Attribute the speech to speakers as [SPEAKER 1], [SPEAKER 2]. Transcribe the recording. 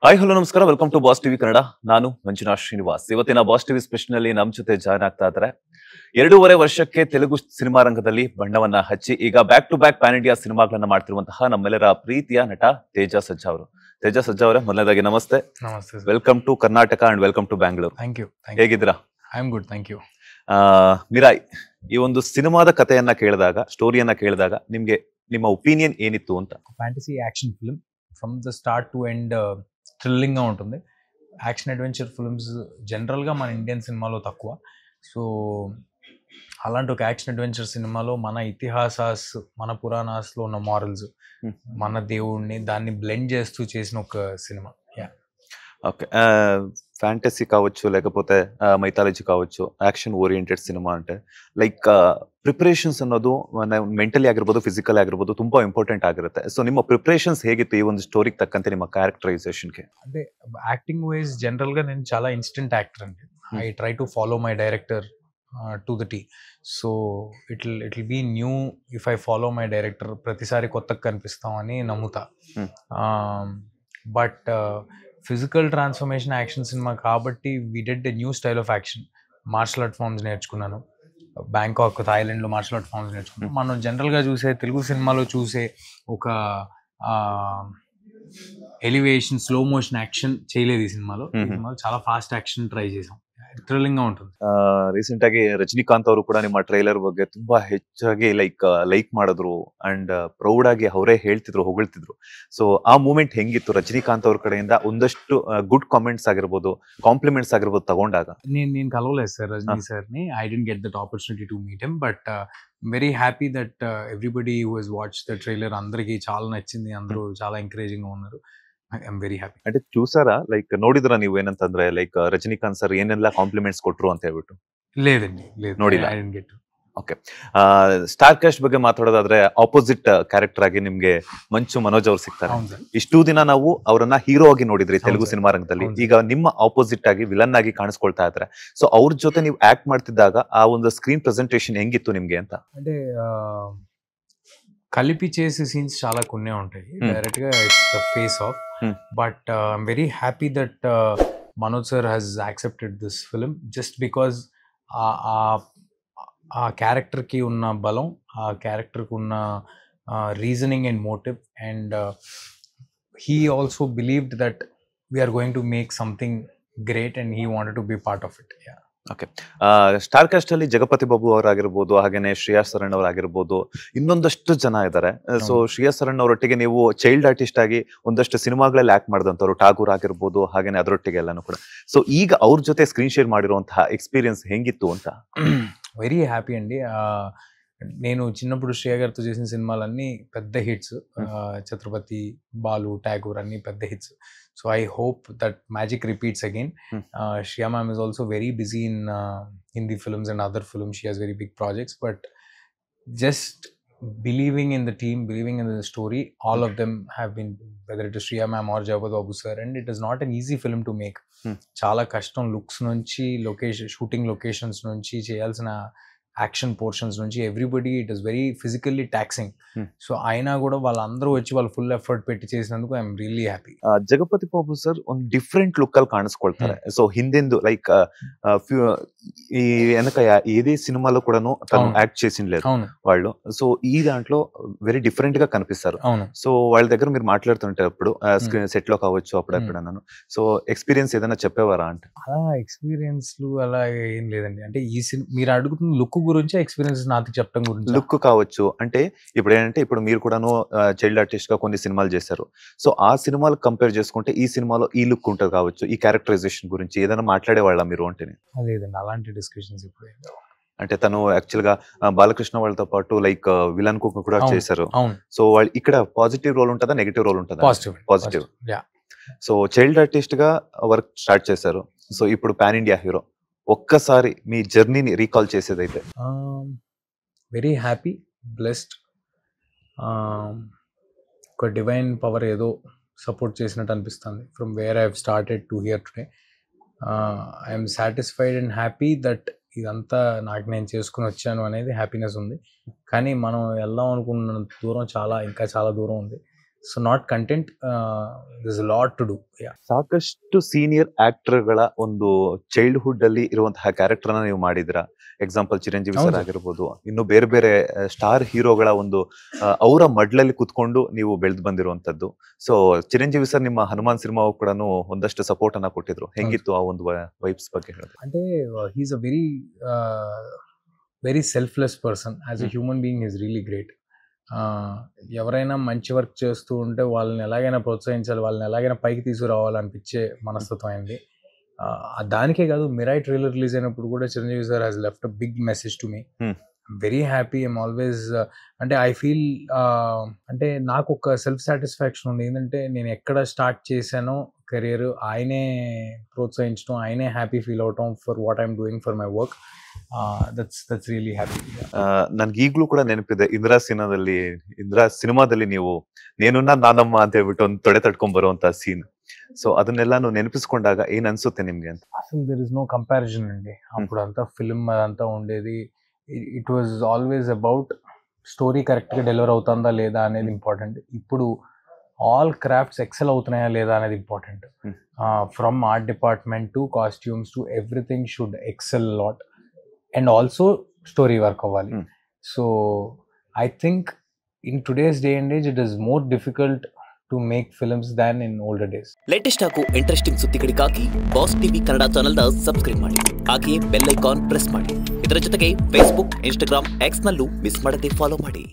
[SPEAKER 1] Hi hello ನಮಸ್ಕಾರ welcome to boss TV Kannada. ನಾನು ಮಂಜುನಾಥ್ ಶ್ರೀನಿವಾಸ್. ಇವತ್ತಿನ ಬಾಸ್ ಟಿವಿ ಸ್ಪೆಷಲ್ ನಲ್ಲಿ ನಮ್ಮ ಜೊತೆ ಜಾಯ್ನ್ ಆಗ್ತಾ ಇದ್ದಾರೆ. 2.5 ವರ್ಷಕ್ಕೆ ತೆಲುಗು ಸಿನಿಮಾ ರಂಗದಲ್ಲಿ ಬಣ್ಣವನ್ನ ಹಚ್ಚಿ ಈಗ back to back pan India ಸಿನಿಮಾಗಳನ್ನ ಮಾಡ್ತಿರುವಂತಹ ನಮ್ಮೆಲ್ಲರ ಪ್ರೀತಿಯ ನಟ ತೇಜ ಸಜ್ಜಾ ಅವರು. ತೇಜ ಸಜ್ಜಾ ಅವರೇ, ಮೊದಲನೇದಾಗಿ ನಮಸ್ತೆ.
[SPEAKER 2] ನಮಸ್ತೆ sir.
[SPEAKER 1] Welcome to Karnataka and welcome to Bangalore.
[SPEAKER 2] Thank you.
[SPEAKER 1] ಹೇಗಿದ್ದೀರಾ?
[SPEAKER 2] I am good, thank you.
[SPEAKER 1] Mirai, ಈ ಒಂದು ಸಿನಿಮಾದ ಕಥೆಯನ್ನ ಕೇಳಿದಾಗ, ಸ್ಟೋರಿಯನ್ನ ಕೇಳಿದಾಗ ನಿಮ್ಗೆ ನಿಮ್ಮ ಒಪಿನಿಯನ್ ಏನಿತ್ತು ಅಂತ?
[SPEAKER 2] Fantasy action film from the start to end థ్రిల్లింగ్గా ఉంటుంది. యాక్షన్ అడ్వెంచర్ ఫిల్మ్స్ జనరల్గా మన ఇండియన్ సినిమాలో తక్కువ. సో అలాంటి ఒక యాక్షన్ అడ్వెంచర్ సినిమాలో మన ఇతిహాసాస్, మన పురాణాస్లో ఉన్న మారల్స్, మన దేవుడిని దాన్ని బ్లెండ్ చేస్తూ చేసిన ఒక సినిమా.
[SPEAKER 1] ఓకే, ఫ్యాంటసీ కావచ్చు, లేకపోతే మైథాలజీ కావచ్చు, యాక్షన్ ఓರಿಯೆಂಟೆಡ್ ಸಿನಿಮಾ అంటే ಲೈಕ್ ಪ್ರಿಪರೇಷನ್ಸ್ ಅನ್ನೋದು ಮೆಂಟಲಿ ಆಗಿರ್ಬೋದು, ಫಿಸಿಕಲ್ ಆಗಿರ್ಬೋದು, ತುಂಬಾ ಇಂಪಾರ್ಟೆಂಟ್ ಆಗಿರುತ್ತೆ. ಸೊ ನಿಮ್ಮ ಪ್ರಿಪರೇಷನ್ಸ್ ಹೇಗಿತ್ತು ಈ ಒಂದು ಸ್ಟೋರಿಗೆ ತಕ್ಕಂತೆ ನಿಮ್ಮ ಕ್ಯಾರೆಕ್ಟರೈಸೇಷನ್ಗೆ?
[SPEAKER 2] అంటే యాక్టింగ్ వైజ్ జనరల్గా నేను చాలా ఇన్స్టెంట్ యాక్టర్ అండి. I try to follow my director to the T. So it will be new if I follow my director. ప్రతిసారి కొత్తగా కనిపిస్తామని నమ్ముతా. బట్ ఫిజికల్ ట్రాన్స్ఫర్మేషన్ యాక్షన్ సినిమా కాబట్టి we did a new style of action. Martial art forms నేర్చుకున్నాను. Bangkok, థాయిలాండ్లో martial art forms నేర్చుకున్నాను. మనం జనరల్గా చూసే తెలుగు సినిమాలో చూసే ఒక ఎలివేషన్, స్లో మోషన్ యాక్షన్ చేయలేదు ఈ సినిమాలో. ఈ సినిమాలో చాలా ఫాస్ట్ యాక్షన్ ట్రై చేసాం. థ్రిల్లింగ్ గా ఉంటుంది.
[SPEAKER 1] ರೀಸೆಂಟ್ ಆಗಿ ರಜನಿಕಾಂತ್ ಅವರು ಕೂಡ ನಿಮ್ಮ ಟ್ರೈಲರ್ ಬಗ್ಗೆ ತುಂಬಾ ಹೆಚ್ಚಾಗಿ ಲೈಕ್ ಮಾಡಿದ್ರು ಅಂಡ್ ಪ್ರೌಡ್ ಆಗಿ ಅವರೇ ಹೇಳ್ತಿದ್ರು, ಹೊಗಳ್ತಿದ್ರು. ಸೊ ಆ ಮೂಮೆಂಟ್ ಹೆಂಗಿತ್ತು ರಜನಿಕಾಂತ್ ಅವ್ರ ಕಡೆಯಿಂದ? ಒಂದಷ್ಟು ಗುಡ್ ಕಾಮೆಂಟ್ಸ್ ಆಗಿರ್ಬೋದು, ಕಾಂಪ್ಲಿಮೆಂಟ್ಸ್ ಆಗಿರ್ಬೋದು ತಗೊಂಡಾಗ?
[SPEAKER 2] నేను కలవలేదు సార్ రజనీ సార్ని. I didn't get that opportunity to meet him. But very happy that everybody who has watch the trailer, అందరికీ చాలా నచ్చింది. అందరూ చాలా ఎంకరేజింగ్ గా ఉన్నారు. I'm very happy.
[SPEAKER 1] అంటే చూసారా, లైక్ ನೋಡಿದ್ರ ನೀವು ಏನಂತಂದ್ರೆ ಲೈಕ್ ರಜನಿಕಾಂತ್ ಸರ್ ಏನೆಲ್ಲ ಕಾಂಪ್ಲಿಮೆಂಟ್ಸ್ ಕೊಟ್ರು ಅಂತ ಹೇಳ್ಬಿಟ್ಟು?
[SPEAKER 2] లేదండి, లేదు,
[SPEAKER 1] ನೋಡಿಲ್ಲ.
[SPEAKER 2] I didn't get.
[SPEAKER 1] Okay, star cost ಬಗ್ಗೆ ಮಾತಾಡೋದಾದ್ರೆ ಆಪೋಸಿಟ್ ಕ್ಯಾರೆಕ್ಟರ್ ಆಗಿ ನಿಮ್ಗೆ ಮಂಚು ಮನೋಜ್ ಅವ್ರು ಸಿಗ್ತಾರೆ. ಇಷ್ಟು ದಿನ ನಾವು ಅವರನ್ನ ಹೀರೋ ಆಗಿ ನೋಡಿದ್ರಿ ತೆಲುಗು ಸಿನಿಮಾ ರಂಗದಲ್ಲಿ. ಈಗ ನಿಮ್ಮ ಆಪೋಸಿಟ್ ಆಗಿ ವಿಲನ್ ಆಗಿ ಕಾಣಿಸ್ಕೊಳ್ತಾ ಇದ್ದಾರೆ. ಸೊ ಅವ್ರ ಜೊತೆ ನೀವು ಆಕ್ಟ್ ಮಾಡ್ತಿದ್ದಾಗ ಆ ಒಂದು ಸ್ಕ್ರೀನ್ ಪ್ರೆಸೆಂಟೇಷನ್ ಹೆಂಗಿತ್ತು ನಿಮ್ಗೆ ಅಂತ?
[SPEAKER 2] అంటే కలిపి చేసే సీన్స్ చాలా కొన్ని ఉంటాయి. డైరెక్ట్ గా it's the face off. But I'm very happy that Manoj sir has accepted this film just because ఆ క్యారెక్టర్కి ఉన్న బలం, ఆ క్యారెక్టర్కి ఉన్న reasoning and motive, and he also believed that we're going to make something great and he wanted to be part of it.
[SPEAKER 1] Okay, star cast ಅಲ್ಲಿ ಜಗಪತಿ ಬಾಬು ಅವರಾಗಿರ್ಬೋದು, ಹಾಗೇನೆ ಶ್ರೇಯಾ ಸರಣ್ ಅವರಾಗಿರ್ಬೋದು, ಇನ್ನೊಂದಷ್ಟು ಜನ ಇದ್ದಾರೆ. ಸೊ ಶ್ರೇಯಾ ಸರಣ್ ಅವರೊಟ್ಟಿಗೆ ನೀವು ಚೈಲ್ಡ್ ಆರ್ಟಿಸ್ಟ್ ಆಗಿ ಒಂದಷ್ಟು ಸಿನಿಮಾಗಳಲ್ಲಿ ಆಕ್ಟ್ ಮಾಡಿದಂಥವ್ರು, ಠಾಗೂರ್ ಆಗಿರ್ಬೋದು, ಹಾಗೇನೆ ಅದರೊಟ್ಟಿಗೆ ಎಲ್ಲಾನು ಕೂಡ. ಸೊ ಈಗ ಅವ್ರ ಜೊತೆ ಸ್ಕ್ರೀನ್ ಶೇರ್ ಮಾಡಿರುವಂತಹ ಎಕ್ಸ್ಪೀರಿಯನ್ಸ್ ಹೆಂಗಿತ್ತು ಅಂತ?
[SPEAKER 2] వెరీ హ్యాపీ అండి. నేను చిన్నప్పుడు శ్రేయ గారితో చేసిన సినిమాలన్నీ పెద్ద హిట్స్. ఛత్రపతి, బాలు, ఠాగూర్ అన్ని పెద్ద hits. So I hope that magic repeats again. Shriya ma'am is also very busy in Hindi films and other films. She has very big projects, but just believing in the team, believing in the story, all of them have been, whether it is Shriya ma'am or Jagapati Babu sir, and it is not an easy film to make. చాలా కష్టం. Looks నుంచి, shooting locations నుంచి, చేయాల్సిన action portions నుంచి, everybody it is very physically taxing. So అయినా కూడా వాళ్ళందరూ వచ్చి వాళ్ళు ఫుల్ ఎఫర్ట్ పెట్టి చేసినందుకు I'm really happy.
[SPEAKER 1] Jagapathi Babu sir ಒಂದು ಡಿಫ್ರೆಂಟ್ ಲುಕ್ ಅಲ್ಲಿ ಕಾಣಿಸ್ಕೊಳ್ತಾರೆ. ಸೊ ಹಿಂದೆಂದು లైక్ ఈ వెనక ఏదే సినిమాలో కూడాను తను యాక్ట్ చేసిన లేదు వాళ్ళు. సో ఈ దాంట్లో వెరీ డిఫరెంట్ గా కనిపిస్తారు. సో వాళ్ళ దగ్గర మీరు మాట్లాడుతుంటేప్పుడు సెట్ లో కావచ్చు, అప్పుడెప్పుడన్నాను. సో ఎక్స్పీరియన్స్ ఏదైనా చెప్పేవారా అంటే?
[SPEAKER 2] ఎక్స్పీరియన్స్లు అలా ఏం లేదండి. అంటే ఈ మీరు అడుగుతున్న లుక్ గురించి, ఎక్స్పీరియన్స్ నాకు చెప్పడం గురించి?
[SPEAKER 1] లుక్ కావచ్చు. అంటే ఇప్పుడు ఏంటంటే, ఇప్పుడు మీరు కూడాను చైల్డ్ ఆర్టిస్ట్ గా కొన్ని సినిమాలు చేశారు. సో ఆ సినిమాలు కంపేర్ చేసుకుంటే ఈ సినిమాలో ఈ లుక్ ఉంటుంది కావచ్చు, ఈ క్యారెక్టరైజేషన్ గురించి ఏదైనా మాట్లాడేవాళ్ళ మీరు అంటే?
[SPEAKER 2] లేదండి, అలాంటి డిస్కషన్స్ ఇప్పుడు.
[SPEAKER 1] అంటే తను యాక్చువల్ గా బాలకృష్ణ వాళ్ళతో పాటు లైక్ విలన్ కు కూడా చేశారు. సో వాళ్ళు ఇక్కడ పాజిటివ్ రోల్ ఉంటుందా, నెగటివ్ రోల్ ఉంటుందా? పాజిటివ్. సో చైల్డ్ ఆర్టిస్ట్ గా వర్క్ స్టార్ట్ చేశారు. సో ఇప్పుడు పాన్ ఇండియా హీరో. ఒక్కసారి మీ జర్నీని రీకాల్ చేసేదైతే?
[SPEAKER 2] Very happy, blessed. ఒక డివైన్ పవర్ ఏదో సపోర్ట్ చేసినట్టు అనిపిస్తుంది. From where I have started to here today. I'm satisfied and happy that ఇదంతా నాకు నేను చేసుకుని వచ్చాను అనేది హ్యాపీనెస్ ఉంది. కానీ మనం వెళ్దాం అనుకున్న దూరం ఇంకా చాలా దూరం ఉంది. So not content, this a lot to do.
[SPEAKER 1] ಸಾಕಷ್ಟು ಸೀನಿಯರ್ ಆಕ್ಟರ್ಗಳ ಒಂದು ಚೈಲ್ಡ್ಹುಡ್ ಅಲ್ಲಿ ಇರುವಂತಹ ಕ್ಯಾರೆಕ್ಟರ್ ನೀವು ಮಾಡಿದ್ರ. ಎಕ್ಸಾಂಪಲ್ ಚಿರಂಜೀವಿ ಸರ್ ಆಗಿರ್ಬೋದು, ಇನ್ನು ಬೇರೆ ಬೇರೆ ಸ್ಟಾರ್ ಹೀರೋಗಳ ಒಂದು ಅವರ ಮಡ್ಲಲ್ಲಿ ಕುತ್ಕೊಂಡು ನೀವು ಬೆಳೆದು ಬಂದಿರುವಂತದ್ದು. ಸೊ ಚಿರಂಜೀವಿ ಸರ್ ನಿಮ್ಮ ಹನುಮಾನ್ ಸಿನಿಮಾವು ಕೂಡ ಒಂದಷ್ಟು ಸಪೋರ್ಟ್ ಅನ್ನ ಕೊಟ್ಟಿದ್ರು. ಹೆಂಗಿತ್ತು ಆ ಒಂದು ವೈಬ್ಸ್ ಬಗ್ಗೆ ಹೇಳಿದ್ರೆ?
[SPEAKER 2] అంటే he's a very selfless person. As a human being is really great. ఎవరైనా మంచి వర్క్ చేస్తూ ఉంటే వాళ్ళని ఎలాగైనా ప్రోత్సహించాలి, వాళ్ళని ఎలాగైనా పైకి తీసుకురావాలనిపించే మనస్తత్వం అయింది. దానికే కాదు, మిరాయి ట్రైలర్ రిలీజ్ అయినప్పుడు కూడా Chiranjeevi sir has left a big message to me. Very happy. I'm always అంటే ఐ ఫీల్ అంటే నాకు ఒక సెల్ఫ్ సాటిస్ఫాక్షన్ ఉంది. ఏంటంటే నేను ఎక్కడ స్టార్ట్ చేశానో కెరియర్ ఆయనే ప్రోత్సహించడం, ఆయనే హ్యాపీ ఫీల్ అవటం for what I'm doing for my work. that's really happy.
[SPEAKER 1] ನನ್ಗೆ ಈಗಲೂ ಕೂಡ ನೆನಪಿದೆ, ಇಂದ್ರಾ ಸಿನಿಮಾದಲ್ಲಿ ನೀವು ನೇನುನ್ನ ನಾನಮ್ಮ ಅಂತ ಹೇಳ್ಬಿಟ್ಟು ಒಂದು ತೊಡೆ ತಡ್ಕೊಂಡ್ ಬರುವಂತ ಸೀನ್. సో ಅದನ್ನೆಲ್ಲಾನು ನೆನಪಿಸ್ಕೊಂಡಾಗ ಏನ್ ಅನ್ಸುತ್ತೆ ನಿಮ್ಗೆ ಅಂತ?
[SPEAKER 2] అసలు దెర్ ఇస్ నో కంపారిజన్ అండి. అప్పుడు అంతా ఫిల్మ్ అదంతా ఉండేది. It was always about story correct గా డెలివర్ అవుతుందా లేదా అనేది ఇంపార్టెంట్. ఇప్పుడు ఆల్ క్రాఫ్ట్స్ ఎక్సెల్ అవుతున్నాయా లేదా అనేది important. From art department to costumes to everything should excel lot. And also story work అవ్వాలి. So I think in today's day and age it is more difficult to make films than in older days.
[SPEAKER 3] Latest ಹಾಗೂ interesting ಸುದ್ದಿಗಳಿಗಾಗಿ Boss TV Kannada ಚಾನೆಲ್ನ subscribe ಮಾಡಿ. ಹಾಗೆ bell icon press ಮಾಡಿ. ಇದರ ಜೊತೆಗೆ Facebook, Instagram, X ನಲ್ಲೂ ಮಿಸ್ ಮಾಡದೆ ಫಾಲೋ ಮಾಡಿ.